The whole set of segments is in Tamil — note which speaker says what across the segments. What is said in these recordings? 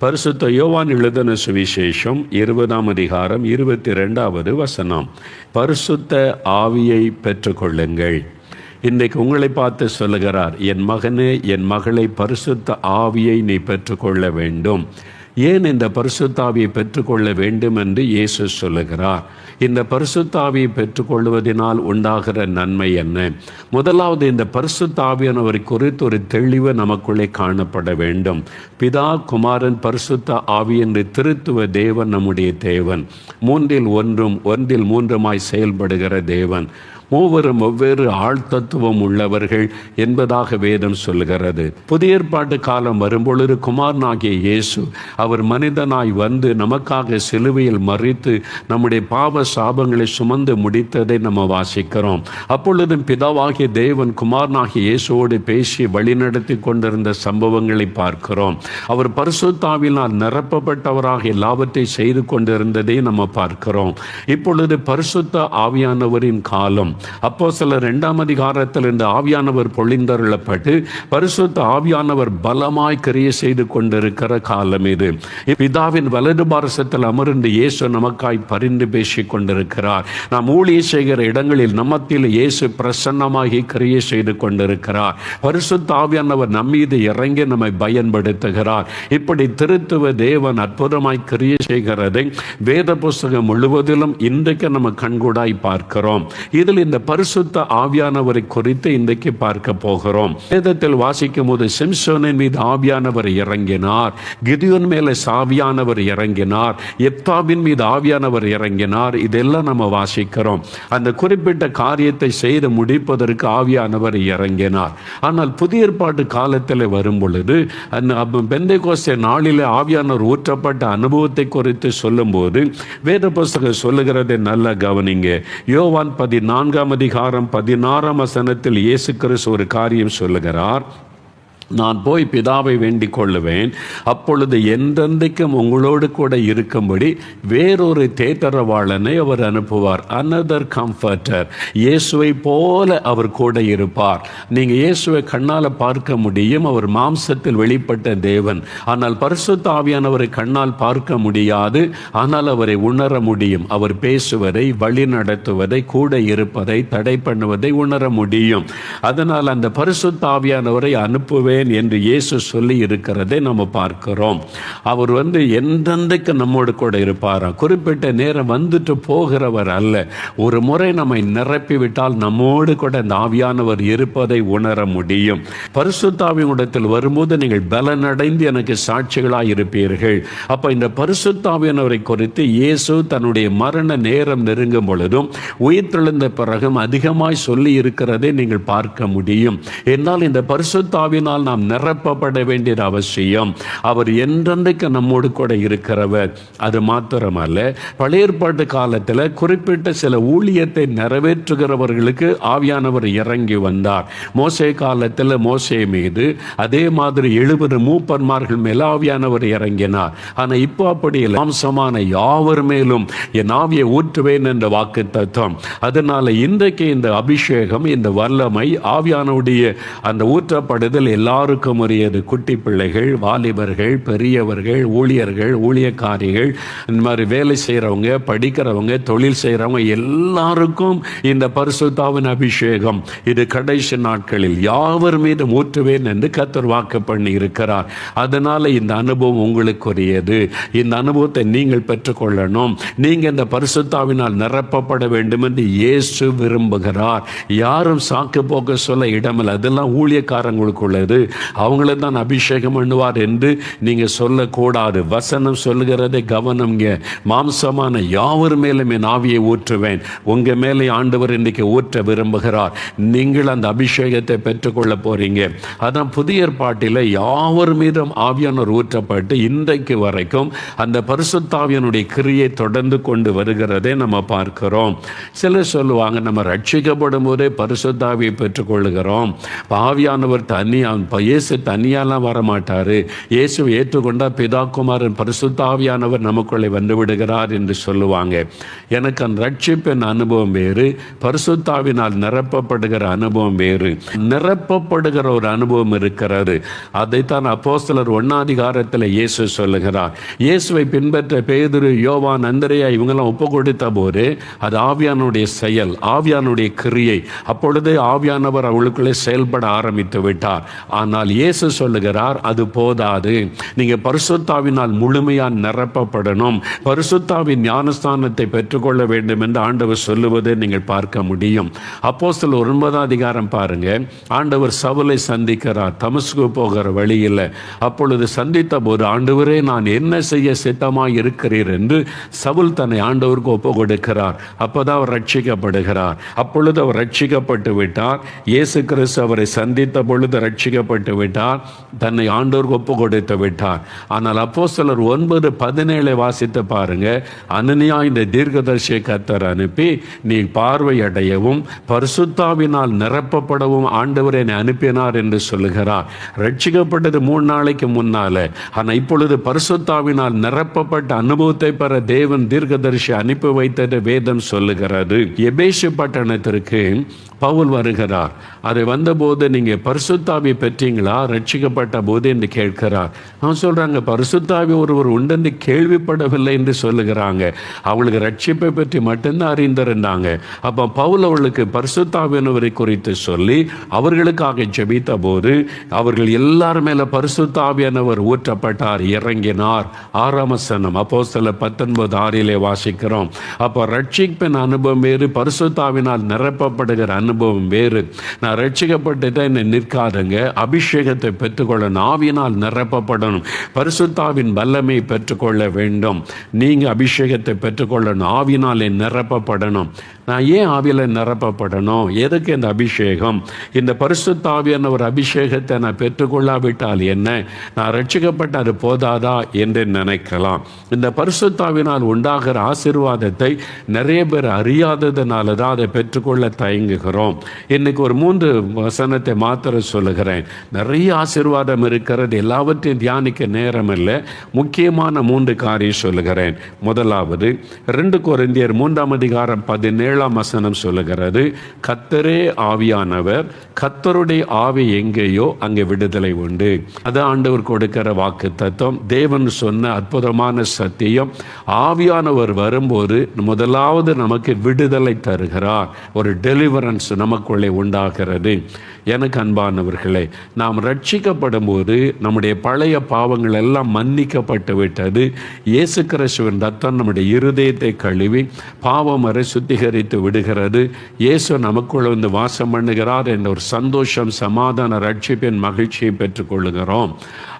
Speaker 1: பரிசுத்த யோவான் எழுதின சுவிசேஷம் 20ஆம் அதிகாரம் 22வது வசனம். பரிசுத்த ஆவியை பெற்றுக்கொள்ளுங்கள். இன்றைக்கு உங்களை பார்த்து சொல்லுகிறார், என் மகனே, என் மகளை, பரிசுத்த ஆவியை நீ பெற்றுக்கொள்ள வேண்டும். ஏன் இந்த பரிசுத்த ஆவியை பெற்றுக்கொள்ள வேண்டும் என்று இயேசு சொல்லுகிறார். இந்த பரிசுத்த ஆவியை பெற்றுக்கொள்வதனால் உண்டாகிற நன்மை என்ன? முதலாவது, இந்த பரிசுத்த ஆவியானவரை குறித்து ஒரு தெளிவு நமக்குள்ளே காணப்பட வேண்டும். பிதா, குமாரன், பரிசுத்த ஆவி என்று திருத்துவ தேவன் நம்முடைய தேவன். மூன்றில் மூன்றுமாய் செயல்படுகிற தேவன். மூவரும் வெவ்வேறு ஆழ்தத்துவம் உள்ளவர்கள் என்பதாக வேதம் சொல்லுகிறது. புதிய ஏற்பாட்டு காலம் வரும்பொழுது குமாரனாகிய இயேசு அவர் மனிதனாய் வந்து நமக்காக சிலுவையில் மரித்து நம்முடைய பாவ சாபங்களை சுமந்து முடித்ததை நம்ம வாசிக்கிறோம். அப்பொழுதும் பிதாவாகிய தேவன் குமாரனாகிய இயேசுவோடு பேசி வழிநடத்தி கொண்டிருந்த சம்பவங்களை பார்க்கிறோம். அவர் பரிசுத்தாவினால் நிரப்பப்பட்டவராக எல்லாவற்றை செய்து கொண்டிருந்ததை நம்ம பார்க்கிறோம். இப்பொழுது பரிசுத்த ஆவியானவரின் காலம். அப்போஸ்தலர் 2ஆம் அதிகாரத்தில் இந்த ஆவியானவர் பொழிந்தருளப்பட்டு பரிசுத்த ஆவியானவர் பலமாய் கிரியை செய்து கொண்டிருக்கிற காலம் இது. பிதாவின் வலது பாரசத்தில் அமர்ந்து இயேசு நமக்காய் பரிந்து பேசிக் கொண்டிருக்கிறார். நாம் ஊழியம் செய்கிற இடங்களில் நம்மத்தில் இயேசு பிரசன்னமாகி கிரியை செய்து கொண்டிருக்கிறார். பரிசுத்த ஆவியானவர் நம்மீது இறங்கி நம்மை பயன்படுத்துகிறார். இப்படி திருத்துவ தேவன் அற்புதமாய் கிரியை செய்கிறதை வேத புஸ்தகம் முழுவதிலும் இன்றைக்கு நம்ம கண்கூடாய் பார்க்கிறோம். இதில் இந்த பரிசுத்த ஆவியானவரை குறித்து இன்றைக்கு பார்க்க போகிறோம். வேதத்தில் வாசிக்கும் போது சிம்சோனின் மீது ஆவியானவர் இறங்கினார், கிதியோன் மேலே ஆவியானவர் இறங்கினார், எப்தாவின் மீது ஆவியானவர் இறங்கினார். இதெல்லாம் நம்ம வாசிக்கிறோம். அந்த குறிப்பிட்ட காரியத்தை செய்து முடிப்பதற்கு ஆவியானவர் இறங்கினார். ஆனால் புதிய ஏற்பாட்டு காலத்தில் வரும் பொழுது அந்த பெந்தேகோஸ்தே நாளிலே ஆவியானவர் ஊற்றப்பட்ட அனுபவத்தை குறித்து சொல்லும் போது வேத புஸ்தகம் சொல்லுகிறதை நல்லா கவனிங்க. யோவான் 14ஆம் அதிகாரம் 16ஆம் வசனத்தில் இயேசு கிறிஸ்து ஒரு காரியம் சொல்லுகிறார். நான் போய் பிதாவை வேண்டிக் கொள்ளுவேன், அப்பொழுது என்றென்றைக்கும் உங்களோடு கூட இருக்கும்படி வேறொரு தேற்றரவாளனை அவர் அனுப்புவார். Another comforter. இயேசுவை போல அவர் கூட இருப்பார். நீங்கள் இயேசுவை கண்ணால் பார்க்க முடியும், அவர் மாம்சத்தில் வெளிப்பட்ட தேவன். ஆனால் பரிசுத்த ஆவியானவரை கண்ணால் பார்க்க முடியாது, ஆனால் அவரை உணர முடியும். அவர் பேசுவதை, வழி நடத்துவதை, கூட இருப்பதை, தடை பண்ணுவதை உணர முடியும். அதனால் அந்த பரிசுத்த ஆவியானவரை அனுப்புவேன் என்று இயேசு சொல்லி இருக்கிறதை நம்ம பார்க்கிறோம். அவர் என்றென்றைக்கு நம்மோடு கூட இருப்பாராம். குறிப்பிட்ட நேரம் வந்துட்டு போகிறவர் அல்ல. ஒரு முறை நம்மை நிரப்பிவிட்டால் நம்மோடு கூட இந்த ஆவியானவர் இருப்பதை உணர முடியும். பரிசுத்த ஆவியினிடத்தில் வரும்போது நீங்கள் பலனடைந்து எனக்கு சாட்சிகளாய் இருப்பீர்கள். அப்ப இந்த பரிசுத்த ஆவியானவரை குறித்து இயேசு தன்னுடைய மரண நேரம் நெருங்கும் பொழுதும் உயிர்த்தெழுந்த பிறகும் அதிகமாய் சொல்லி இருக்கிறதை நீங்கள் பார்க்க முடியும். என்னால் இந்த பரிசுத்த ஆவியினால் நாம் நிரப்பப்பட வேண்டியது அவசியம். அவர் என்றென்றைக்கு நம்மோடு கூட இருக்கிறவர். அது மாத்திரமல்ல, பழைய ஏற்பாட்டு காலத்தில் குறிப்பிட்ட சில ஊழியத்தை நிறைவேற்றுகிறவர்களுக்கு ஆவியானவர் இறங்கி வந்தார். மோசே காலத்தில் மோசே மீது, அதே மாதிரி 70 மூப்பன்மார்கள் மேல் ஆவியானவர் இறங்கினார். ஆனால் இப்போ அப்படி மாம்சமான யாவர் மேலும் என் ஆவியை ஊற்றுவேன் என்ற வாக்கு தத்துவம். அதனால இன்றைக்கு இந்த அபிஷேகம், இந்த வல்லமை, ஆவியானுடைய அந்த ஊற்றப்படுதல் எல்லாருக்கும் உரியது. குட்டி பிள்ளைகள், வாலிபர்கள், பெரியவர்கள், ஊழியர்கள், ஊழியக்காரிகள், இந்த மாதிரி வேலை செய்கிறவங்க, படிக்கிறவங்க, தொழில் செய்கிறவங்க எல்லாருக்கும் இந்த பரிசுத்தாவின் அபிஷேகம் இது கடைசி நாட்களில் யாவர் மீது ஊற்றுவேன் என்று கர்த்தர் வாக்கு பண்ணி இருக்கிறார். அதனால இந்த அனுபவம் உங்களுக்குரியது. இந்த அனுபவத்தை நீங்கள் பெற்றுக்கொள்ளணும். நீங்கள் இந்த பரிசுத்தாவினால் நிரப்பப்பட வேண்டும் என்று இயேசு விரும்புகிறார். யாரும் சாக்கு போக்க சொல்ல இடமில்லை. அதெல்லாம் ஊழியக்காரங்களுக்குள்ளது, அவங்கள தான் அபிஷேகம் பண்ணுவார் என்று நீங்கள் சொல்லக்கூடாது. வசனம் சொல்லுகிறதை கவனம்ங்க. மாம்சமான யாவர் மேலும் என் ஆவியை ஊற்றுவேன். உங்கள் மேலே ஆண்டவர் இன்றைக்கு ஊற்ற விரும்புகிறார். நீங்கள் அந்த அபிஷேகத்தை பெற்றுக்கொள்ள போறீங்க. அதான் புதிய ஏற்பாட்டில் யாவர் மீதும் ஆவியானவர் ஊற்றப்பட்டு இன்றைக்கு வரைக்கும் அந்த பரிசுத்தாவியனுடைய கிரியை தொடர்ந்து கொண்டு வருகிறதை நம்ம பார்க்கிறோம். சிலர் சொல்லுவாங்க, நம்ம ரட்சிக்கப்படும் போதே பரிசுத்தாவியை பெற்றுக்கொள்ளுகிறோம், ஆவியானவர் தனி அப்போ இயேசு தனியாலாம் வரமாட்டார். இயேசுவை ஏற்றுக்கொண்டால் பிதா குமாரன் பரிசுத்த ஆவியானவர் நமக்குள்ளே வந்து விடுகிறார் என்று சொல்லுவாங்க. எனக்கு அந்த ரட்சிப்பின் அனுபவம் வேறு, பரிசுத்தாவினால் நிரப்பப்படுகிற அனுபவம் வேறு. நிரப்பப்படுகிற ஒரு அனுபவம் இருக்கிறது. அதைத்தான் அப்போஸ்தலர் 1 இயேசு சொல்லுகிறார். இயேசுவை பின்பற்ற பேதுரு, யோவான், அந்திரேயா இவங்கெல்லாம் ஒப்பு கொடுத்த போது அது ஆவியானுடைய செயல், ஆவியானுடைய கிரியை. அப்பொழுது ஆவியானவர் அவளுக்குள்ளே செயல்பட ஆரம்பித்து விட்டார். ஆனால் இயேசு சொல்லுகிறார், அது போதாது, நீங்க பரிசுத்தாவினால் முழுமையாக நிரப்பப்படணும், பரிசுத்தாவின் ஞானஸ்தானத்தை பெற்றுக்கொள்ள வேண்டும் என்று ஆண்டவர் சொல்லுவதை நீங்கள் பார்க்க முடியும். அப்போஸ்தலர் 9 பாருங்க. ஆண்டவர் சவுலை சந்திக்கிறார் தமஸ்கு போகிற வழியில். அப்பொழுது சந்தித்த போது, ஆண்டவரே நான் என்ன செய்ய சித்தமாய் இருக்கிறீர் என்று சவுல் தன்னை ஆண்டவருக்கு ஒப்பு கொடுக்கிறார். அப்போதான் அவர் ரட்சிக்கப்படுகிறார். அப்பொழுது அவர் ரட்சிக்கப்பட்டு விட்டார். இயேசு கிறிஸ்து அவரை சந்தித்த பொழுது ரட்சிக்கப்பட்டு விட்டார், தன்னை ஆண்டவருக்கு ஒப்பு கொடுத்து விட்டார். ஆனால் அப்போஸ்தலர் 9:17 வாசித்து பாருங்க. அனனியா இந்த தீர்க்கதரிசியை கர்த்தர் அனுப்பி, நீ பார்வையடையவும் பரிசுத்தாவினால் நிரப்பப்படவும் ஆண்டவர் என்னை அனுப்பினார் என்று சொல்லுகிறார். ரட்சிக்கப்பட்டது 3 நாளைக்கு முன்னால. ஆனால் இப்பொழுது பரிசுத்தாவினால் நிரப்பப்பட்ட அனுபவத்தை பெற தேவன் தீர்க்கதரிசி அனுப்பி வைத்தது வேதம் சொல்லுகிறது. எபேசு பட்டணத்திற்கு பவுல் வருகிறார். அதை வந்தபோது நீங்கள் பரிசுத்தாவி பெற்றீங்களா ரட்சிக்கப்பட்ட போது என்று கேட்கிறார். அவன் சொல்கிறாங்க, பரிசுத்தாவி ஒருவர் உண்டென்று கேள்விப்படவில்லை என்று சொல்லுகிறாங்க. அவளுக்கு ரட்சிப்பை பற்றி மட்டும்தான் அறிந்திருந்தாங்க. அப்போ பவுல் அவளுக்கு பரிசுத்தாவினவரை குறித்து சொல்லி அவர்களுக்காக ஜெபித்த போது அவர்கள் எல்லார் மேலே பரிசுத்தாவியானவர் ஊற்றப்பட்டார், இறங்கினார். 6ஆம் வசனம் அப்போஸ்தலர் 19:6 வாசிக்கிறோம். அப்போ ரட்சிப்பின் அனுபவம் வேறு, பரிசுத்தாவினால் நிரப்பப்படுகிற அனுபவம் வேறு. நான் ரட்சிக்கப்பட்டுதான் என்னை நிற்காதுங்க, அபிஷேகத்தை பெற்றுக்கொள்ளணும், ஆவியினால் நிரப்பப்படணும், பரிசுத்தாவின் வல்லமை பெற்றுக்கொள்ள வேண்டும். நீங்கள் அபிஷேகத்தை பெற்றுக்கொள்ளணும், ஆவியினாலே நிரப்பப்படணும். நான் ஏன் ஆவியில் நிரப்பப்படணும்? எதுக்கு இந்த அபிஷேகம்? இந்த பரிசுத்தாவியான ஒரு அபிஷேகத்தை நான் பெற்றுக்கொள்ளாவிட்டால் என்ன? நான் ரட்சிக்கப்பட்ட அது போதாதா என்று நினைக்கலாம். இந்த பரிசுத்தாவினால் உண்டாகிற ஆசீர்வாதத்தை நிறைய பேர் அறியாததுனால தான் அதை பெற்றுக்கொள்ள தயங்குகிறோம். இன்னைக்கு ஒரு 3 வசனத்தை மாத்திரம் சொல்லுகிறேன். நிறைய ஆசீர்வாதம் இருக்கிறது, எல்லாவற்றையும் தியானிக்க நேரம் இல்லை. முக்கியமான 3 காரியம் சொல்லுகிறேன். முதலாவது 2 கொரிந்தியர் 3:17 வசனம் சொல்லுகிறது, கர்த்தரே ஆவியானவர், கர்த்தருடைய ஆவி எங்கேயோ அங்கே விடுதலை உண்டு. அது ஆண்டவர் கொடுக்கிற வாக்கு தத்துவம், தேவன் சொன்ன அற்புதமான சத்தியம். ஆவியானவர் வரும்போது முதலாவது நமக்கு விடுதலை தருகிறார், ஒரு டெலிவரன்ஸ் நமக்குள்ளே உண்டாகிறது. எனக்கு அன்பானவர்களே, நாம் ரட்சிக்கப்படும் போது நம்முடைய பழைய பாவங்கள் எல்லாம் மன்னிக்கப்பட்டு விட்டது. இயேசு கிறிஸ்துவின் ரத்தம் நம்முடைய இருதயத்தை கழுவி பாவமறை சுத்திகரித்து விடுகிறது. இயேசு நமக்குள்ள வந்து வாசம் பண்ணுகிறார் என்ற ஒரு சந்தோஷம், சமாதான, ரட்சிப்பின் மகிழ்ச்சியை பெற்றுக்கொள்ளுகிறோம்.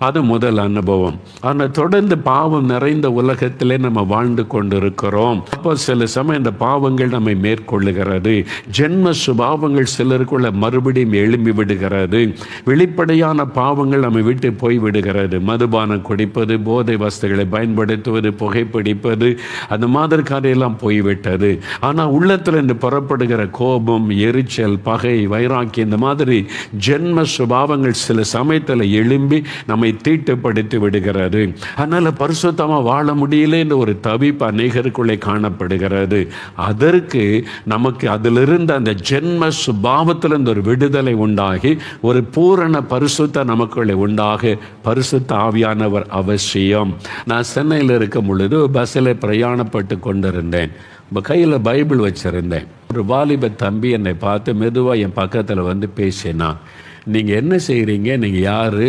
Speaker 1: அது முதல் அனுபவம். ஆனால் தொடர்ந்து பாவம் நிறைந்த உலகத்திலே நம்ம வாழ்ந்து கொண்டிருக்கிறோம். அப்போ சில சமயம் இந்த பாவங்கள் நம்மை மேற்கொள்ளுகிறது. ஜென்ம சுபாவங்கள் சிலருக்குள்ள மறுபடியும் எழும்பி விடுகிறது. வெளிப்படையான பாவங்கள் நம்ம விட்டு போய் விடுகிறது. மதுபானம் குடிப்பது, போதை வஸ்துகளை பயன்படுத்துவது, புகைப்பிடிப்பது, அந்த மாதிரி காரியெல்லாம் போய்விட்டது. ஆனால் உள்ளத்தில் இருந்து புறப்படுகிற கோபம், எரிச்சல், பகை, வைராக்கி, இந்த மாதிரி ஜென்ம சுபாவங்கள் சில சமயத்தில் எழும்பி நம்மை தீட்டுப்படுத்தி விடுகிறது. அதனால பரிசுத்தமாக வாழ முடியல என்ற ஒரு தவிப்பு அநேகருக்குள்ளே காணப்படுகிறது. அதற்கு நமக்கு அதிலிருந்து அந்த ஜென்ம சுபாவத்திலிருந்து ஒரு விடுதலை உண்டாகி ஒரு பூரண பரிசுத்த நமக்குள்ளே உண்டாக பரிசுத்த ஆவியானவர் அவசியம். நான் சென்னையில் இருக்கும் பொழுது பஸ்ஸில் பிரயாணப்பட்டு கொண்டிருந்தேன். கையில் பைபிள் வச்சுருந்தேன். ஒரு வாலிப தம்பி என்னை பார்த்து மெதுவாக என் பக்கத்தில் வந்து பேசினான். நீங்கள் என்ன செய்கிறீங்க, நீங்கள் யார்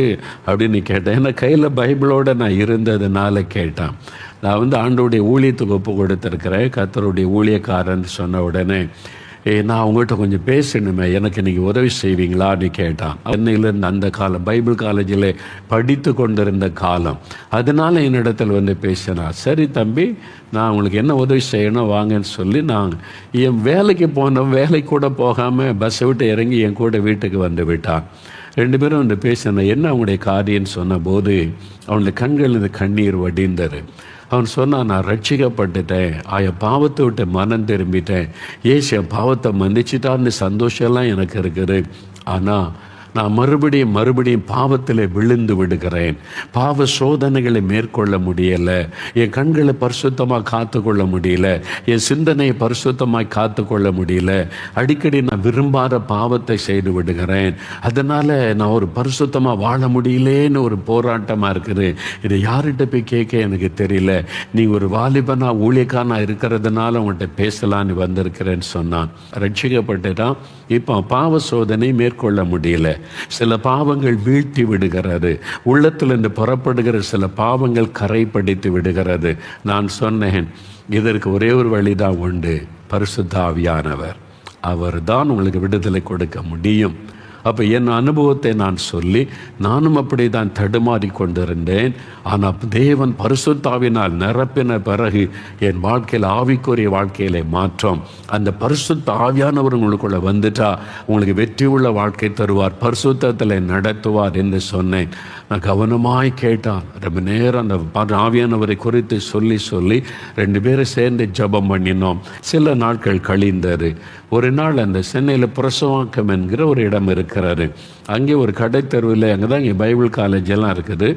Speaker 1: அப்படின்னு கேட்டேன். ஏன்னா கையில் பைபிளோடு நான் இருந்ததுனால கேட்டான். நான் வந்து ஆண்டோடைய ஊழியத்துக்கு ஒப்பு கொடுத்துருக்கிறேன், கர்த்தருடைய ஊழியக்காரன் சொன்ன உடனே, நான் அவங்கள்ட்ட கொஞ்சம் பேசணுமே, எனக்கு நீங்கள் உதவி செய்வீங்களான்னு கேட்டான். சென்னையிலேருந்து அந்த காலம் பைபிள் காலேஜில் படித்து கொண்டிருந்த காலம். அதனால் என்னிடத்தில் வந்து பேசினான். சரி தம்பி, நான் உங்களுக்கு என்ன உதவி செய்யணும் வாங்கன்னு சொல்லி நான் என் வேலைக்கு போனோம். வேலைக்கு கூட போகாமல் பஸ்ஸை விட்டு இறங்கி என் கூட வீட்டுக்கு வந்து விட்டான். 2 பேரும் வந்து பேசினேன். என்ன அவங்களுடைய காரியன்னு சொன்னபோது அவனுடைய கண்களில் கண்ணீர் வடிந்தது. அவன் சொன்னான், நான் ரட்சிக்கப்பட்டுட்டேன், என் பாவத்தை விட்டு மனம் திரும்பிட்டேன், ஏசு என் பாவத்தை மன்னிச்சிட்டான்னு சந்தோஷம்லாம் எனக்கு இருக்குது. ஆனால் நான் மறுபடியும் பாவத்தில் விழுந்து விடுகிறேன். பாவ சோதனைகளை மேற்கொள்ள முடியலை. என் கண்களை பரிசுத்தமாக காத்து கொள்ள முடியல. என் சிந்தனையை பரிசுத்தமாய் காத்து கொள்ள முடியல. அடிக்கடி நான் விரும்பாத பாவத்தை செய்து விடுகிறேன். அதனால் நான் ஒரு பரிசுத்தமாக வாழ முடியலேன்னு ஒரு போராட்டமாக இருக்குது. இதை யார்கிட்ட போய் கேட்க எனக்கு தெரியல. நீ ஒரு வாலிபனா ஊழியக்காரனா இருக்கிறதுனால உங்கள்கிட்ட பேசலான்னு வந்திருக்கிறேன்னு சொன்னான். ரட்சிக்கப்பட்டுட்டான். இப்போ பாவ சோதனை மேற்கொள்ள முடியல. சில பாவங்கள் வீழ்த்தி விடுகிறது. உள்ளத்திலிருந்து புறப்படுகிற சில பாவங்கள் கரைப்படுத்தி விடுகிறது. நான் சொன்னேன், இதற்கு ஒரே ஒரு வழிதான் உண்டு, பரிசுத்த ஆவியானவர். அவர் தான் உங்களுக்கு விடுதலை கொடுக்க முடியும். அப்போ என் அனுபவத்தை நான் சொல்லி நானும் அப்படி தான் தடுமாறி கொண்டிருந்தேன். ஆனால் தேவன் பரிசுத்தாவினால் நிரப்பின பிறகு என் வாழ்க்கையில் ஆவிக்குரிய வாழ்க்கையிலே மாற்றம். அந்த பரிசுத்த ஆவியானவர் உங்களுக்குள்ள வந்துட்டா உங்களுக்கு வெற்றி உள்ள வாழ்க்கை தருவார், பரிசுத்தத்தில் நடத்துவார் என்று சொன்னேன். நான் கவனமாய் கேட்டான். ரொம்ப நேரம் அந்த ஆவியானவரை குறித்து சொல்லி 2 பேரும் சேர்ந்து ஜெபம் பண்ணினோம். சில நாட்கள் கழிந்தது. ஒரு நாள் அந்த சென்னையில் பிரசவாக்கம் என்கிற ஒரு இடம் இருக்கிறாரு. அங்கே ஒரு கடை தெருவில், அங்கே தான் இங்கே பைபிள் காலேஜ் எல்லாம் இருக்குது.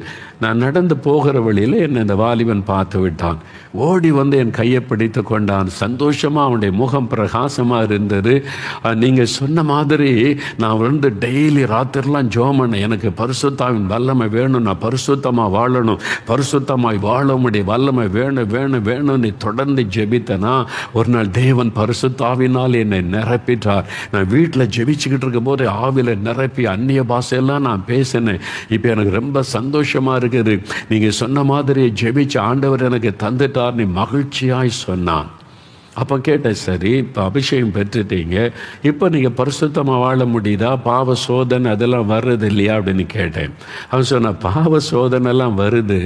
Speaker 1: நான் நடந்து போகிற வழியில் என்னை அந்த வாலிபன் பார்த்து விட்டான். ஓடி வந்து என் கையை பிடித்து கொண்டான். சந்தோஷமாக அவனுடைய முகம் பிரகாசமாக இருந்தது. நீங்கள் சொன்ன மாதிரி நான் வந்து டெய்லி ராத்திரிலாம் ஜெபம் பண்ணேன். எனக்கு பரிசுத்தாவின் வல்லமை வேணும், நான் பரிசுத்தமாக வாழணும், பரிசுத்தமாய் வாழ முடிய வல்லமை வேணும் நீ தொடர்ந்து ஜெபித்தனா ஒரு நாள் தேவன் பரிசுத்தாவினால் என்னை நிரப்பிட்டார். நான் வீட்டில் ஜெபிச்சுக்கிட்டு இருக்கும் போது ஆவில நிரப்பி அந்நிய பாஷையெல்லாம் நான் பேசினேன். இப்போ எனக்கு ரொம்ப சந்தோஷமாக இருக்குது. நீங்கள் சொன்ன மாதிரி ஜெபிச்சு ஆண்டவர் எனக்கு தந்துட்டார் நீ மகிழ்ச்சியாய் சொன்னான். அப்போ கேட்டேன், சரி இப்போ அபிஷேகம் பெற்றுட்டீங்க, இப்போ நீங்கள் பரிசுத்தமாக வாழ முடியுதா? பாவ சோதனை அதெல்லாம் வருது இல்லையா அப்படின்னு கேட்டேன். அவன் சொன்ன, பாவ சோதனைலாம் வருது,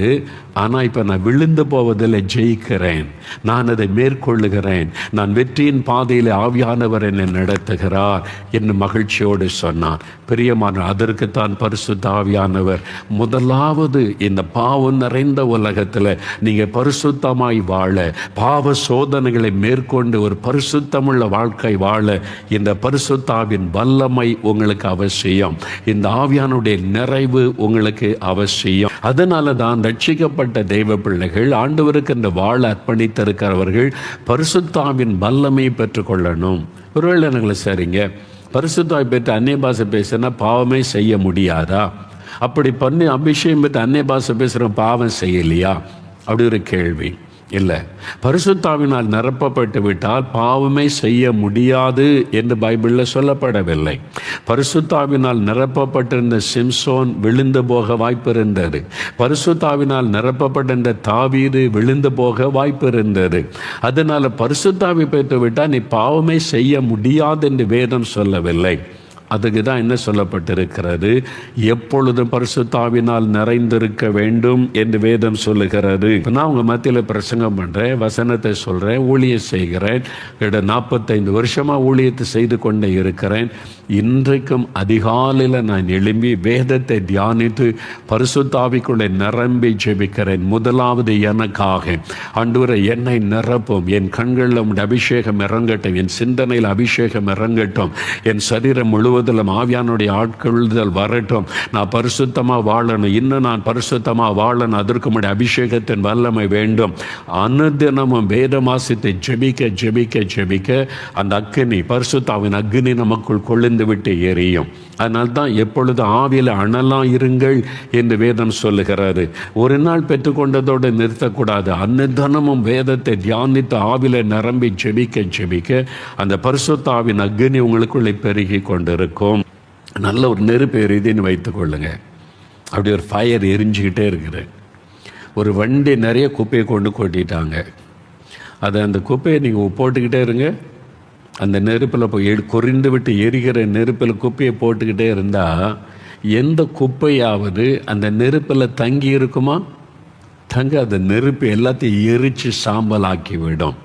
Speaker 1: ஆனால் இப்போ நான் விழுந்து போவதில் ஜெயிக்கிறேன், நான் அதை மேற்கொள்ளுகிறேன், நான் வெற்றியின் பாதையில் ஆவியானவர் என்னை நடத்துகிறார் என்று மகிழ்ச்சியோடு சொன்னான். பிரியமான, அதற்குத்தான் பரிசுத்த ஆவியானவர். முதலாவது இந்த பாவம் நிறைந்த உலகத்தில் நீங்கள் பரிசுத்தமாய் வாழ, பாவ சோதனைகளை மேற்கொண்டு ஒரு பரிசுத்தமுள்ள வாழ்க்கை வாழ இந்த பரிசுத்தாவின் வல்லமை உங்களுக்கு அவசியம். இந்த ஆவியானுடைய நிறைவு உங்களுக்கு அவசியம். அதனால தான் ரட்சிக்கப்பட்ட தெய்வ பிள்ளைகள், ஆண்டவருக்கு இந்த வாழ அர்ப்பணித்திருக்கிறவர்கள் பரிசுத்தாவின் வல்லமை பெற்றுக்கொள்ளணும். ஒருவேளை எங்களை சரிங்க, பரிசுத்தாவை பெற்று அந்நிய பாஷை பேசினா பாவமே செய்ய முடியாதா? அப்படி பண்ணி அபிஷேகம் பெற்று அந்நிய பாஷை பேசுகிற பாவம் செய்யலையா? அப்படி ஒரு கேள்வி. இல்லை, பரிசுத்தாவினால் நிரப்பப்பட்டு விட்டால் பாவமே செய்ய முடியாது என்று பைபிளில் சொல்லப்படவில்லை. பரிசுத்தாவினால் நிரப்பப்பட்டிருந்த சிம்சோன் விழுந்து போக வாய்ப்பு இருந்தது. பரிசுத்தாவினால் நிரப்பப்பட்டிருந்த தாவீது விழுந்து போக வாய்ப்பு இருந்தது. அதனால பரிசுத்தாவி பெற்று விட்டால் நீ பாவமே செய்ய முடியாது என்று வேதம் சொல்லவில்லை. அதுக்கு தான் என்ன சொல்லப்பட்டிருக்கிறது? எப்பொழுதும் பரிசுத்தாவினால் நிறைந்திருக்க வேண்டும் என்று வேதம் சொல்லுகிறது. நான் உங்கள் மத்தியில் பிரசங்கம் பண்ணுறேன், வசனத்தை சொல்கிறேன், ஊழியம் செய்கிறேன். 45 வருஷமாக ஊழியத்தை செய்து கொண்டே இருக்கிறேன். இன்றைக்கும் அதிகாலையில் நான் எழும்பி வேதத்தை தியானித்து பரிசுத்தாவிக்குள்ளே நிரம்பி ஜெபிக்கிறேன். முதலாவது எனக்காக, ஆண்டவரே என்னை நிரப்பும், என் கண்களில் உம்முடைய அபிஷேகம் இறங்கட்டும், என் சிந்தனையில் அபிஷேகம் இறங்கட்டும், என் சரீரம் முழுவதும் ஆவியானுடைய ஆட்கொள்ளுதல் வரட்டும், நான் பரிசுத்தமாக வாழணும், இன்னும் நான் பரிசுத்தமாக வாழணும், அதற்கு உம்முடைய அபிஷேகத்தின் வல்லமை வேண்டும். அனுதினமும் வேதம் வாசித்து ஜெபிக்க ஜெபிக்க ஜெபிக்க அந்த அக்கினி, பரிசுத்தாவின் அக்கினி நமக்குள் கொழுந்து விட்டு எரியும். அதனால் தான் எப்பொழுது ஆவியில் அனலாம் இருங்கள் என்று வேதம் சொல்லுகிறாரு. ஒரு நாள் பெற்றுக்கொண்டதோடு நிறுத்தக்கூடாது. அன்னதனமும் வேதத்தை தியானித்து ஆவில நிரம்பி ஜெபிக்க ஜெபிக்க அந்த பரிசுத்தாவின் அக்னி உங்களுக்குள்ளே பெருகி கொண்டிருக்கும். நல்ல ஒரு நெருப்பு எரியுதுன்னு வைத்துக் கொள்ளுங்க. அப்படி ஒரு ஃபயர் எரிஞ்சுக்கிட்டே இருக்குது. ஒரு வண்டி நிறைய குப்பையை கொண்டு கொட்டிட்டாங்க. அதை அந்த குப்பையை நீங்கள் போட்டுக்கிட்டே இருங்க. அந்த நெருப்பில் போய் கொறிந்து விட்டு எரிகிற நெருப்பில் குப்பையை போட்டுக்கிட்டே இருந்தால் எந்த குப்பையாவது அந்த நெருப்பில் தங்கி இருக்குமா? அந்த நெருப்பு எல்லாத்தையும் எரித்து சாம்பல் ஆக்கிவிடும்.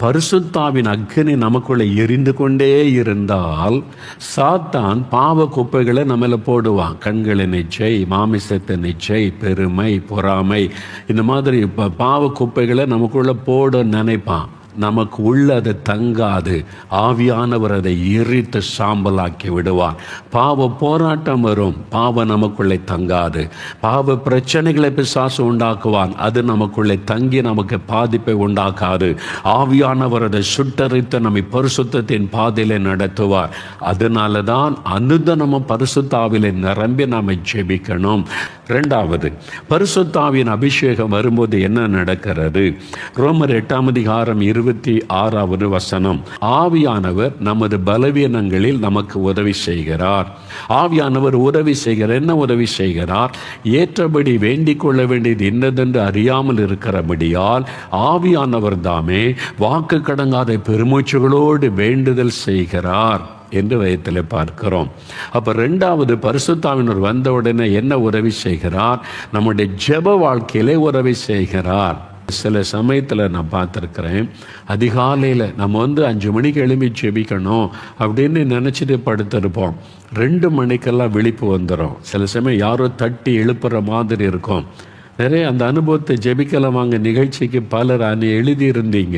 Speaker 1: பரிசுத்தாவின் அக்கினி நமக்குள்ளே எரிந்து கொண்டே இருந்தால் சாத்தான் பாவ குப்பைகளை நம்மள போடுவான். கண்களின் இச்சை, மாமிசத்தின் இச்சை, பெருமை, பொறாமை, இந்த மாதிரி பாவ குப்பைகளை நமக்குள்ளே போட நினைப்பான். நமக்கு உள்ளது தங்காது. ஆவியானவர் அதை எரித்து சாம்பலாக்கி விடுவார். பாவ போராட்டம் வரும், பாவம் நமக்குள்ளே தங்காது. பாவ பிரச்சனைகளை பிசாசு உண்டாக்குவான், அது நமக்குள்ளே தங்கி நமக்கு பாதிப்பை உண்டாக்காது. ஆவியானவர் அதை சுட்டரித்து நம்மை பரிசுத்தத்தின் பாதையிலே நடத்துவார். அதனால தான் அனுதினமும் பரிசுத்தாவிலே நிரம்பி நாம் ஜெபிக்கணும். இரண்டாவது, பரிசுத்தாவின் அபிஷேகம் வரும்போது என்ன நடக்கிறது? ரோமர் 8:26 ஆவியானவர் நமது பலவீனங்களில் நமக்கு உதவி செய்கிறார். ஆவியானவர் உதவி செய்கிறார். என்ன உதவி செய்கிறார்? ஏற்றபடி வேண்டிக் கொள்ள வேண்டியது என்னதென்று அறியாமல் இருக்கிறபடியால் ஆவியானவர் தாமே வாக்கு கடங்காத பெருமூச்சுகளோடு வேண்டுதல் செய்கிறார் என்று வயத்தில் பார்க்கிறோம். அப்போ ரெண்டாவது, பரிசுத்தாவினர் வந்த உடனே என்ன உதவி செய்கிறார்? நம்முடைய ஜெப வாழ்க்கையிலே உதவி செய்கிறார். சில சமயத்தில் நான் பார்த்துருக்கிறேன், அதிகாலையில் நம்ம 5 மணிக்கு எழுப்பி ஜெபிக்கணும் அப்படின்னு நினச்சிட்டு படுத்திருப்போம். 2 மணிக்கெல்லாம் விழிப்பு வந்துடும். சில சமயம் யாரோ தட்டி எழுப்புற மாதிரி இருக்கும். நிறைய அந்த அனுபவத்தை ஜெபிக்கலாம் வாங்க நிகழ்ச்சிக்கு பலர் எழுதியிருந்தீங்க.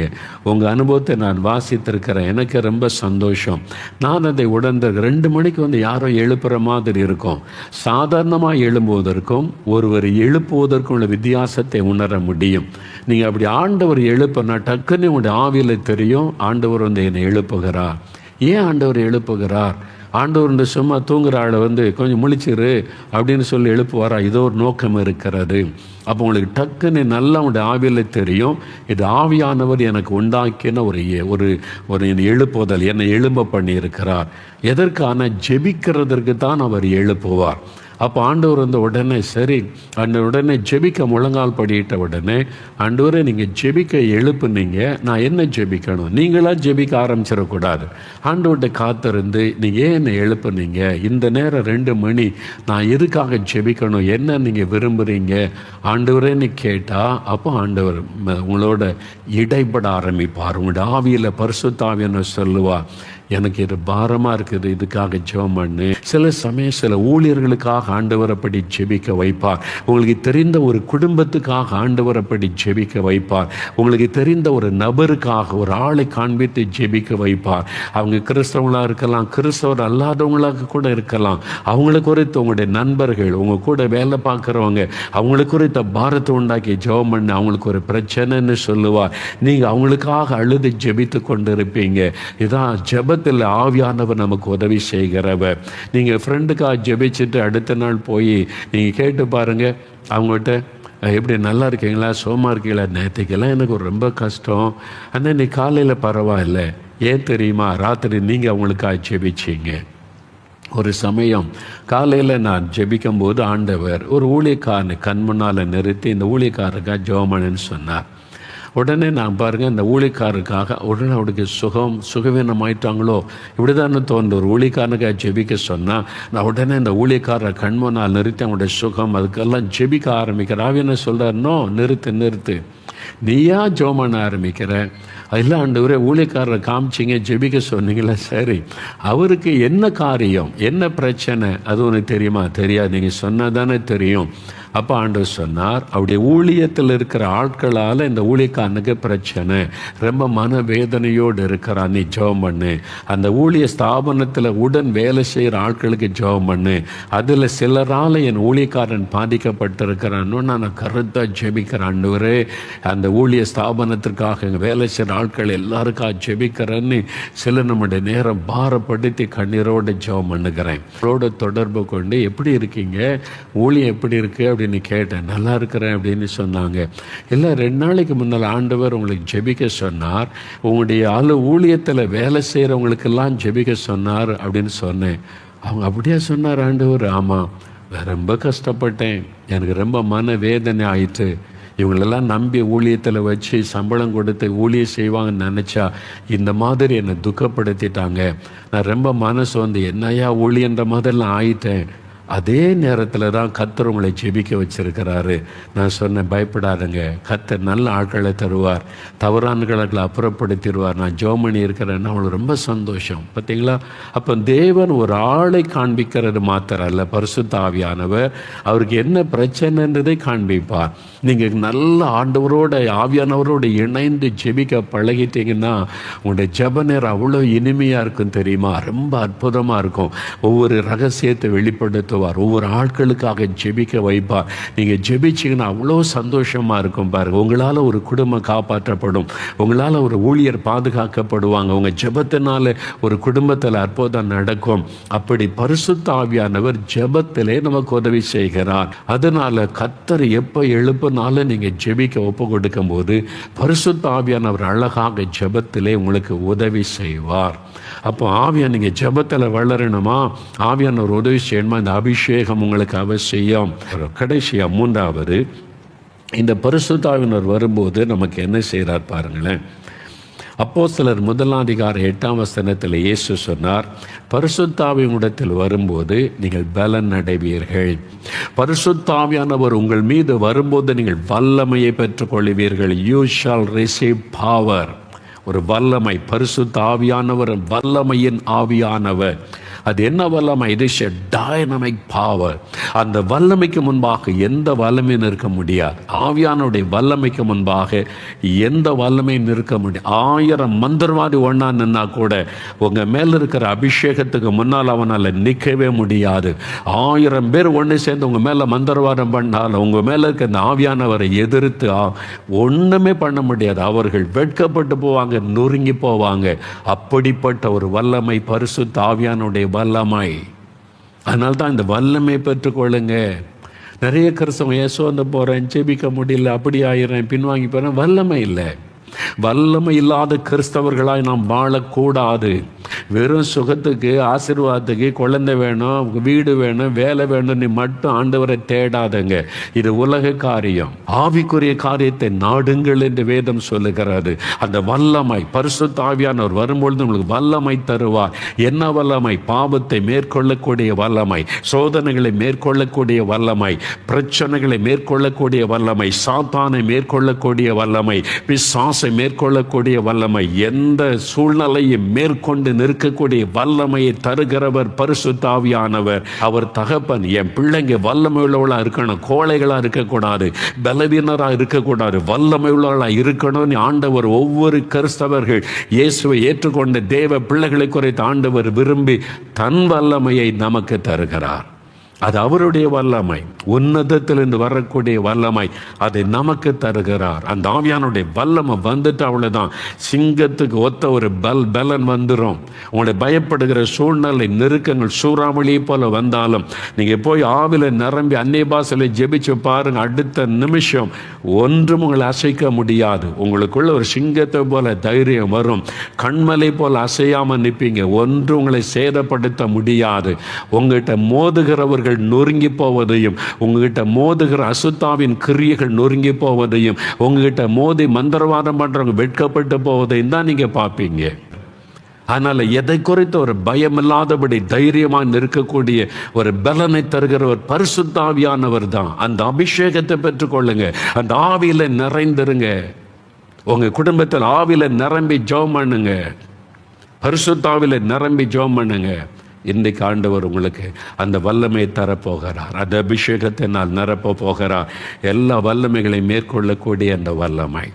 Speaker 1: உங்கள் அனுபவத்தை நான் வாசித்திருக்கிறேன். எனக்கு ரொம்ப சந்தோஷம். நான் அதை உணர்ந்த 2 மணிக்கு யாரோ எழுப்புற மாதிரி இருக்கும். சாதாரணமாக எழும்புவதற்கும் ஒருவர் எழுப்புவதற்கும் உள்ள வித்தியாசத்தை உணர முடியும். நீங்கள் அப்படி ஆண்டவர் எழுப்புனா டக்குன்னு உங்களுடைய ஆவியில் தெரியும், ஆண்டவர் என்னை எழுப்புகிறார். ஏன் ஆண்டவர் எழுப்புகிறார்? ஆண்டவர் சும்மா தூங்குற ஆளை கொஞ்சம் முழிச்சிரு அப்படின்னு சொல்லி எழுப்புவாரா? இதோ ஒரு நோக்கம் இருக்கிறது. அப்போ உங்களுக்கு டக்குன்னு நல்லா உங்களுடைய ஆவியில் தெரியும், இது ஆவியானவர் எனக்கு உண்டாக்கின ஒரு எழுப்புதல், என்னை எழும்ப பண்ணி இருக்கிறார். எதற்கான? ஜெபிக்கிறதற்கு தான் அவர் எழுப்புவார். அப்போ ஆண்டவர் உடனே சரி, உடனே ஜெபிக்க முழங்கால் படியிட்ட உடனே, ஆண்டவரே நீங்கள் ஜெபிக்க எழுப்புனீங்க, நான் என்ன ஜெபிக்கணும்? நீங்களாக ஜெபிக்க ஆரம்பிச்சிடக்கூடாது. ஆண்டவர்கிட்ட காத்திருந்து நீங்கள் ஏன் என்னை எழுப்புனீங்க? இந்த நேரம் 2 மணி, நான் எதுக்காக ஜெபிக்கணும்? என்ன நீங்கள் விரும்புகிறீங்க ஆண்டவரேன்னு கேட்டால், அப்போ ஆண்டவர் உங்களோட இடைப்பட ஆரம்பிப்பார். உங்களோட ஆவியில் பரிசுத்தாவின்னு சொல்லுவார், எனக்கு இது பாரமாக இருக்குது, இதுக்காக ஜெபம் பண்ணு. சில சமயம் சில ஊழியர்களுக்காக ஆண்டவரைப்படி ஜெபிக்க வைப்பார். உங்களுக்கு தெரிந்த ஒரு குடும்பத்துக்காக ஆண்டவரைப்படி ஜெபிக்க வைப்பார். உங்களுக்கு தெரிந்த ஒரு நபருக்காக ஒரு ஆளை காண்பித்து ஜெபிக்க வைப்பார். அவங்க கிறிஸ்தவங்களாக இருக்கலாம், கிறிஸ்தவர் அல்லாதவங்களாக கூட இருக்கலாம். அவங்களை குறித்து உங்களுடைய நண்பர்கள், உங்கள் கூட வேலை பார்க்குறவங்க, அவங்களுக்கு குறித்த பாரத்தை உண்டாக்கி ஜெபம் பண்ணு. அவங்களுக்கு ஒரு பிரச்சனைன்னு சொல்லுவார். நீங்கள் அவங்களுக்காக அழுது ஜெபித்து கொண்டு இருப்பீங்க. இதான் ஜெப ஆவியானவர் நமக்கு உதவி செய்கிறவர். நீங்கள் ஃப்ரெண்டுக்காக ஜெபிச்சுட்டு அடுத்த நாள் போய் நீங்கள் கேட்டு பாருங்கள், அவங்ககிட்ட எப்படி நல்லா இருக்கீங்களா, சோமா இருக்கீங்களா, நேற்றுக்கெல்லாம் எனக்கு ரொம்ப கஷ்டம், ஆனால் இன்னைக்கு காலையில் பரவாயில்ல. ஏன் தெரியுமா? ராத்திரி நீங்கள் அவங்களுக்காக ஜெபிச்சிங்க. ஒரு சமயம் காலையில் நான் ஜெபிக்கும் போது ஆண்டவர் ஒரு ஊழியக்காரனை கண் முன்னால் நிறுத்தி இந்த ஊழியக்காரருக்காக ஜெபமணுன்னு சொன்னார். உடனே நான் பாருங்கள், இந்த ஊழியக்காரருக்காக உடனே அவனுக்கு சுகவீனமாயிட்டாங்களோ இப்படி தானே தோன்று. ஒரு ஊழியக்காரனுக்காக ஜெபிக்க சொன்னால் நான் உடனே இந்த ஊழியக்காரரை கண்மனால் நிறுத்தி அவனுடைய சுகம் அதுக்கெல்லாம் ஜெபிக்க ஆரம்பிக்கிறேன். ஆவியான சொல்கிறார், நிறுத்து, நீயா ஜெபம் பண்ண ஆரம்பிக்கிற? இல்லை ஆண்டவரே, ஊழியக்காரரை காமிச்சிங்க, ஜெபிக்க சொன்னீங்களா? சரி, அவருக்கு என்ன காரியம், என்ன பிரச்சனை, அது உனக்கு தெரியுமா? தெரியாது, நீங்கள் சொன்னால் தானே தெரியும். அப்போ ஆண்டவர் சொன்னார், அவருடைய ஊழியத்தில் இருக்கிற ஆட்களால் இந்த ஊழியக்காரனுக்கு பிரச்சனை, ரொம்ப மனவேதனையோடு இருக்கிறான், நீ ஜெபம் பண்ணு. அந்த ஊழிய ஸ்தாபனத்தில் உடன் வேலை செய்கிற ஆட்களுக்கு ஜெபம் பண்ணு. அதில் சிலரால் என் ஊழியக்காரன் பாதிக்கப்பட்டிருக்கிறான்னு நான் கருத்தாக ஜெபிக்கிறேன். ஆண்டவரே, அந்த ஊழிய ஸ்தாபனத்திற்காக வேலை செய்கிற ஆட்கள் எல்லாருக்காக ஜெபிக்கிறேன்னு சில நம்முடைய நேரம் பாரப்படுத்தி கண்ணீரோடு ஜெபம் பண்ணுகிறேன். அவரோட தொடர்பு கொண்டு எப்படி இருக்கீங்க, ஊழியம் எப்படி இருக்கு அப்படின்னு கேட்டேன். நல்லா இருக்கிறேன் அப்படின்னு சொன்னாங்க. இல்லை, 2 நாளைக்கு முன்னால் ஆண்டவர் உங்களுக்கு ஜெபிக்க சொன்னார், உங்களுடைய ஊழியத்தில் வேலை செய்கிறவங்களுக்கெல்லாம் ஜெபிக்க சொன்னார் அப்படின்னு சொன்னேன். அவங்க அப்படியே சொன்னார் ஆண்டவர். ஆமாம், ரொம்ப கஷ்டப்பட்டேன், எனக்கு ரொம்ப மன வேதனை ஆயிடுச்சு. இவங்களெல்லாம் நம்பி ஊழியத்தில் வச்சு சம்பளம் கொடுத்து ஊழியம் செய்வாங்கன்னு நினச்சா இந்த மாதிரி என்னை துக்கப்படுத்திட்டாங்க. நான் ரொம்ப மனசு என்னையா ஊழியன்ற மாதிரிலாம் ஆயிட்டேன். அதே நேரத்தில் தான் கர்த்தர் உங்களை ஜெபிக்க வச்சிருக்கிறாரு. நான் சொன்னேன், பயப்படாதங்க, கர்த்தர் நல்ல ஆட்களை தருவார், தவறான்களை அப்புறப்படுத்திடுவார், நான் ஜெபம் பண்ணி இருக்கிறேன்னா அவங்களுக்கு ரொம்ப சந்தோஷம். பார்த்தீங்களா? அப்போ தேவன் ஒரு ஆளை காண்பிக்கிறது மாத்திரம் அல்ல, பரிசுத்த ஆவியானவர் அவருக்கு என்ன பிரச்சனைன்றதை காண்பிப்பார். நீங்கள் நல்ல ஆண்டவரோட ஆவியானவரோடு இணைந்து ஜெபிக்க பழகிட்டீங்கன்னா உங்களுடைய ஜெப நேரம் அவ்வளோ இனிமையாக இருக்கும் தெரியுமா? ரொம்ப அற்புதமாக இருக்கும். ஒவ்வொரு ரகசியத்தை வெளிப்படுத்துவார், ஒவ்வொரு ஆட்களுக்காக ஜெபிக்க வைப்பார். நீங்கள் ஜெபிச்சிங்கன்னா அவ்வளோ சந்தோஷமாக இருக்கும் பாருங்கள். உங்களால் ஒரு குடும்பம் காப்பாற்றப்படும், உங்களால் ஒரு ஊழியர் பாதுகாக்கப்படுவாங்க, உங்கள் ஜெபத்தினால ஒரு குடும்பத்தில் அற்புதம் நடக்கும். அப்படி பரிசுத்த ஆவியானவர் ஜெபத்திலே நமக்கு உதவி செய்கிறார். அதனால் கர்த்தர் எப்போ எழுப்புனாலும் நீங்கள் ஜெபிக்க ஒப்பு கொடுக்கும் போது பரிசுத்த ஆவியானவர் அழகாக ஜெபத்திலே உங்களுக்கு உதவி செய்வார். அப்போ ஆவியான நீங்கள் ஜெபத்தில் வளரணுமா, ஆவியானவர் உதவி செய்யணுமா, இந்த அபிஷேகம் உங்களுக்கு அவசியம். கடைசியாக மூன்றாவது, இந்த பரிசுத்த ஆவியானவர் வரும்போது நமக்கு என்ன செய்கிறார் பாருங்களேன். அப்போஸ்தலர் 1:8 இயேசு சொன்னார், பரிசுத்த ஆவியினிடத்தில் வரும்போது நீங்கள் பலன் அடைவீர்கள். பரிசுத்த ஆவியானவர் உங்கள் மீது வரும்போது நீங்கள் வல்லமையை பெற்றுக்கொள்வீர்கள். You shall receive power. ஒரு வல்லமை, பரிசுத்த ஆவியானவர் வல்லமையின் ஆவியானவர். அது என்ன வல்லமை? இது டைனமிக் பவர். அந்த வல்லமைக்கு முன்பாக எந்த வல்லமையும் நிற்க முடியாது. ஆவியானுடைய வல்லமைக்கு முன்பாக எந்த வல்லமையும் நிற்க முடியாது. 1000 மந்திரவாதி ஒன்றா நின்னா கூட உங்கள் மேலே இருக்கிற அபிஷேகத்துக்கு முன்னால் அவனால் நிற்கவே முடியாது. 1000 பேர் ஒன்று சேர்ந்து உங்கள் மேலே மந்திரவாதம் பண்ணாலும் உங்கள் மேலே இருக்க இந்த ஆவியானவரை எதிர்த்து ஒன்றுமே பண்ண முடியாது. அவர்கள் வெட்கப்பட்டு போவாங்க, நொறுங்கி போவாங்க. அப்படிப்பட்ட ஒரு வல்லமை பரிசுத்த ஆவியானுடைய வல்லமை. அதனால தான் இந்த வல்லமை பெற்றுக்கொள்ளுங்க. நிறைய கிறிஸ்தவங்க ஏசோந்து போகிறேன், ஜெபிக்க முடியல, அப்படி ஆயிடுறேன், பின்வாங்கி போகிறேன். வல்லமை இல்லை. வல்லமை இல்லாத கிறிஸ்தவர்களாய் நாம் வாழக்கூடாது. வெறும் சுகத்துக்கு, ஆசீர்வாதத்துக்கு, குழந்தை வேணும், வீடு வேணும், வேலை வேணும், நீ மட்டும் ஆண்டவரை தேடாதங்க. இது உலக காரியம். ஆவிக்குரிய காரியத்தை நாடுங்கள் என்று வேதம் சொல்லுகிறது. அந்த வல்லமை பரிசுத்த ஆவியானவர் வரும்பொழுது உங்களுக்கு வல்லமை தருவார். என்ன வல்லமை? பாவத்தை மேற்கொள்ளக்கூடிய வல்லமை, சோதனைகளை மேற்கொள்ளக்கூடிய வல்லமை, பிரச்சனைகளை மேற்கொள்ளக்கூடிய வல்லமை, சாத்தானை மேற்கொள்ளக்கூடிய வல்லமை, பிசாசை மேற்கொள்ளக்கூடிய வல்லமை, எந்த சூழ்நிலையை மேற்கொண்டு நிற்கக்கூடிய வல்லமையை தருகிறவர் பரிசுத்த ஆவியானவர். அவர் தகப்பன், என் பிள்ளைங்க வல்லமை உள்ளவளா இருக்கணும், கோழைகளா இருக்கக்கூடாது, பலவீனராக இருக்கக்கூடாது, வல்லமை உள்ளவளா இருக்கணும்னு ஆண்டவர் ஒவ்வொரு கிறிஸ்தவர்கள் இயேசுவை ஏற்றுக்கொண்ட தேவ பிள்ளைகளை குறித்து ஆண்டவர் விரும்பி தன் வல்லமையை நமக்கு தருகிறார். அது அவருடைய வல்லமை, உன்னதத்திலிருந்து வரக்கூடிய வல்லமை, அதை நமக்கு தருகிறார். அந்த ஆவியானுடைய வல்லமை வந்துட்டு அவ்வளோதான். சிங்கத்துக்கு ஒத்த ஒரு பலன் வந்துடும். உங்களை பயப்படுகிற சூழ்நிலை, நெருக்கங்கள் சூறாவளியை போல வந்தாலும் நீங்கள் போய் ஆவில நிரம்பி அந்நிய பாஷையில் ஜெபிச்சு பாருங்கள், அடுத்த நிமிஷம் ஒன்றும் உங்களை அசைக்க முடியாது. உங்களுக்குள்ள ஒரு சிங்கத்தை போல தைரியம் வரும். கண்மலை போல் அசையாமல் நிற்பீங்க. ஒன்று உங்களை சேதப்படுத்த முடியாது. உங்கள்கிட்ட மோதுகிறவர்கள் நொறுங்கி போவதையும், உங்ககிட்ட மோதுகிற அசுத்தாவின் கிரியைகள் நொறுங்கி போவதையும், உங்ககிட்ட மோதி மந்திரவாதம் பண்றவங்க வெட்கப்பட்டு போவதையும் தான் நீங்க பார்ப்பீங்க. அதனால எதை குறித்த ஒரு பயமில்லாதபடி தைரியமாக இருக்கக்கூடிய ஒரு பலனை தருகிற ஒரு பரிசுத்த ஆவியானவர் தான். அந்த அபிஷேகத்தை பெற்றுக்கொள்ளுங்க. அந்த ஆவியில நிறைந்திருங்க. உங்க குடும்பத்தில் ஆவியில நிரம்பி ஜெபம் பண்ணுங்க. பரிசுத்த ஆவியில நிரம்பி ஜெபம் பண்ணுங்க. இன்றைக்கு ஆண்டவர் உங்களுக்கு அந்த வல்லமையை தரப்போகிறார். அந்த அபிஷேகத்தை நான் நிரப்ப போகிறார். எல்லா வல்லமைகளையும் மேற்கொள்ளக்கூடிய அந்த வல்லமை.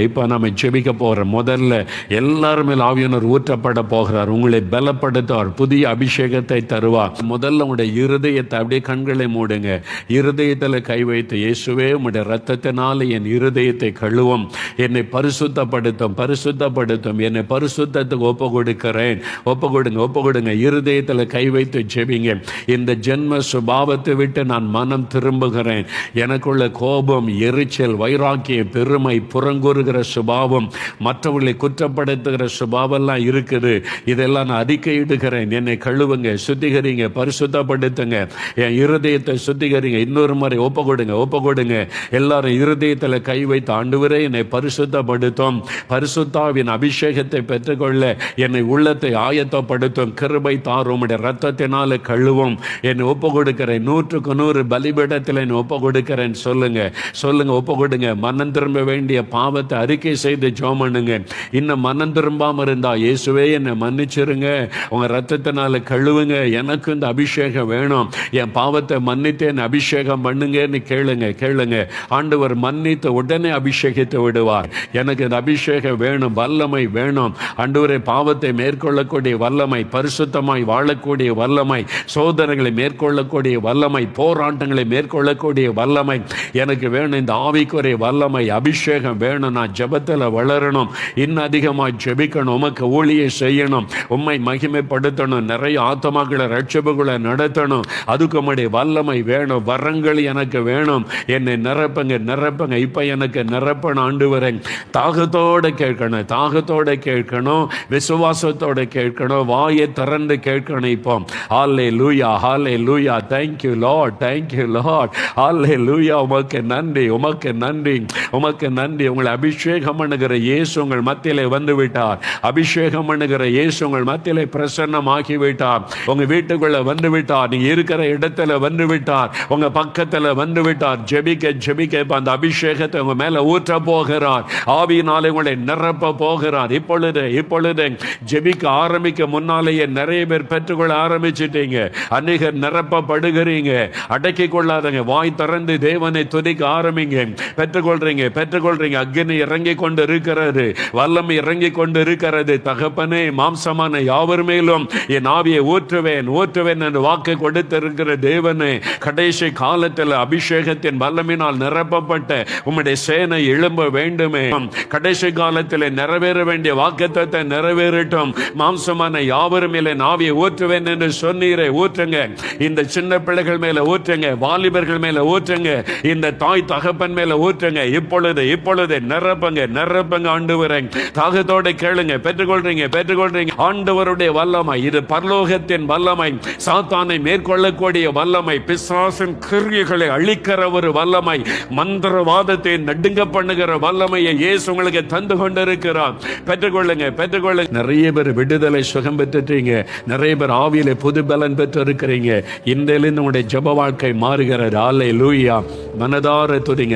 Speaker 1: இப்போ நம்ம ஜெபிக்க போகிறோம். முதல்ல எல்லாருமே ஆவியானவர் ஊற்றப்பட போகிறார். உங்களை பலப்படுத்துவார், புதிய அபிஷேகத்தை தருவார். முதல்ல உங்களுடைய இருதயத்தை அப்படியே கண்களை மூடுங்க. இருதயத்தில் கை வைத்து, இயேசுவே உங்களுடைய ரத்தத்தினால என் இருதயத்தை கழுவும், என்னை பரிசுத்தப்படுத்தும், பரிசுத்தப்படுத்தும், என்னை பரிசுத்தத்துக்கு ஒப்பு கொடுக்கிறேன். ஒப்பு கொடுங்க. இருதயத்தில் கை வைத்து ஜெபிங்க. இந்த ஜென்ம சுபாவத்தை விட்டு நான் மனம் திரும்புகிறேன். எனக்குள்ள கோபம், எரிச்சல், வைராக்கியம், பெருமை, புறங்கூறுகிற சுபாவம், மற்றவர்களை குற்றப்படுத்துகிற சுபாவெல்லாம் இருக்குது. இதெல்லாம் நான் அறிக்கையிடுகிறேன். என்னை கழுவுங்க, சுத்திகரிங்க, பரிசுத்தப்படுத்துங்க, என் இருதயத்தை சுத்திகரிங்க. இன்னொரு முறை ஒப்பு கொடுங்க. எல்லாரும் இருதயத்தில் கை வைத்து, ஆண்டவரே என்னை பரிசுத்தப்படுத்தும், பரிசுத்தாவின் அபிஷேகத்தை பெற்றுக்கொள்ள என்னை உள்ளத்தை ஆயத்தப்படுத்தும், கிருபை தாரும், ரத்தத்தினால கழுவும், என்னை ஒப்பு கொடுக்கிறேன். 100க்கு 100 பலிபீடத்தில் என்னை ஒப்பு கொடுக்கிறேன். சொல்லுங்க. ஒப்பு கொடுங்க. மனம் திரும்ப வேண்டிய பாவத்தை பாவத்தை அறிக்கை செய்து ஜெபம் பண்ணுங்க. இன்னும் மனம் திரும்பாம இருந்தா, இயேசுவே என்னை மன்னிச்சிருங்க, உங்க ரத்தத்தினால கழுவுங்க, எனக்கு இந்த அபிஷேகம் வேணும், என் பாவத்தை மன்னித்தேன் அபிஷேகம் பண்ணுங்கன்னு கேளுங்க. ஆண்டவர் மன்னித்து உடனே அபிஷேகித்து விடுவார். எனக்கு இந்த அபிஷேகம் வேணும், வல்லமை வேணும் ஆண்டவரே, பாவத்தை மேற்கொள்ளக்கூடிய வல்லமை, பரிசுத்தமாய் வாழக்கூடிய வல்லமை, சோதனைகளை மேற்கொள்ளக்கூடிய வல்லமை, போராட்டங்களை மேற்கொள்ளக்கூடிய வல்லமை எனக்கு வேணும். இந்த ஆவிக்குரிய வல்லமை அபிஷேகம் வேணும். நான் ஜெபத்தில் வளரணும், இன்னும் அதிகமாக ஜெபிக்கணும், உமக்கு ஊழியை செய்யணும், உம்மை மகிமைப்படுத்தணும், நிறைய ஆத்மாக்களை ரட்சிப்புகளை நடத்தணும். அதுக்கு உம்முடைய வல்லமை வேணும், வரங்கள் எனக்கு வேணும், என்னை நிரப்புங்க. இப்ப எனக்கு நிரப்பணும் ஆண்டவரே. தாகத்தோட கேட்கணும், விசுவாசத்தோட கேட்கணும், வாயை திறந்து கேட்கணும். இப்போ ஹல்லேலூயா, ஹல்லேலூயா, thank you Lord, ஹல்லேலூயா. உமக்கு நன்றி. உங்களை அபிஷேகம் பண்ணுகிற இயேசு உங்கள் மத்தியிலே வந்து விட்டார். அபிஷேகம் பண்ணுகிற இயேசு உங்கள் மத்தியிலே பிரசன்னமாகி விட்டார். உங்க வீட்டுக்குள்ள வந்து விட்டார். நீங்க இருக்கிற இடத்துல வந்து விட்டார். உங்க பக்கத்துல வந்து விட்டார். ஜெபிக்க அந்த அபிஷேகத்தை உங்க மேல ஊற்ற போகிறார். ஆவியினாலே உங்களை நிரப்ப போகிறார். இப்பொழுது ஜெபிக்க ஆரம்பிக்க முன்னாலேயே நிறைய பேர் பெற்றுக்கொள்ள ஆரம்பிச்சிட்டீங்க. அநேகர் நிரப்பப்படுகிறீங்க. அடக்கிக் கொள்ளாதங்க, வாய் திறந்து தேவனை துதிக்க ஆரம்பிங்க. பெற்றுக்கொள்றீங்க. அக்னி இறங்கி கொண்டு இருக்கிறது, வல்லமை இறங்கி கொண்டு இருக்கிறது. தகப்பனே, மாம்சமான யாவர் மேலும் என் ஆவியை ஊற்றுவேன் என்று வாக்கு கொடுத்திருக்கிற தேவனே, கடைசி காலத்தில் அபிஷேகத்தின் வல்லமினால் நிரப்பப்பட்ட உம்முடைய சேனை எழும்ப வேண்டுமே. கடைசி காலத்தில் நிறைவேற வேண்டிய வாக்குத்தத்தத்தை நிறைவேறட்டும். மாம்சமான யாவர் மேலே ஆவியை ஊற்றுவேன் என்று சொன்னீரே, ஊற்றுங்க. இந்த சின்ன பிள்ளைகள் மேல ஊற்றுங்க, வாலிபர்கள் மேல ஊற்றுங்க, இந்த தாய் தகப்பன் மேல ஊற்றுங்க. இப்பொழுது நிரப்புங்க ஆண்டவரே. தாகத்தோட கேளுங்க, பெற்றுக்கொள்றீங்க. ஆண்டவருடைய வல்லமை இது பரலோகத்தின் வல்லமை, சாத்தானை மேற்கொள்ளக்கூடிய வல்லமை, பிசாசின் கிரியைகளை அழிக்கிற ஒரு வல்லமை, மந்திரவாதத்தை நடுங்க பண்ணுகிற வல்லமையை இயேசு உங்களுக்கு தந்து கொண்டிருக்கிறார். பெற்றுக்கொள்ளுங்க. நிறைய பேர் விடுதலை சுகம் பெற்றுட்டீங்க. நிறைய பேர் ஆவியிலே புது பலன் பெற்று இருக்கிறீங்க. இன்றிலிருந்து உங்களுடைய ஜெப வாழ்க்கை மாறுகிறது. அல்லேலூயா. மனதார துதிங்க.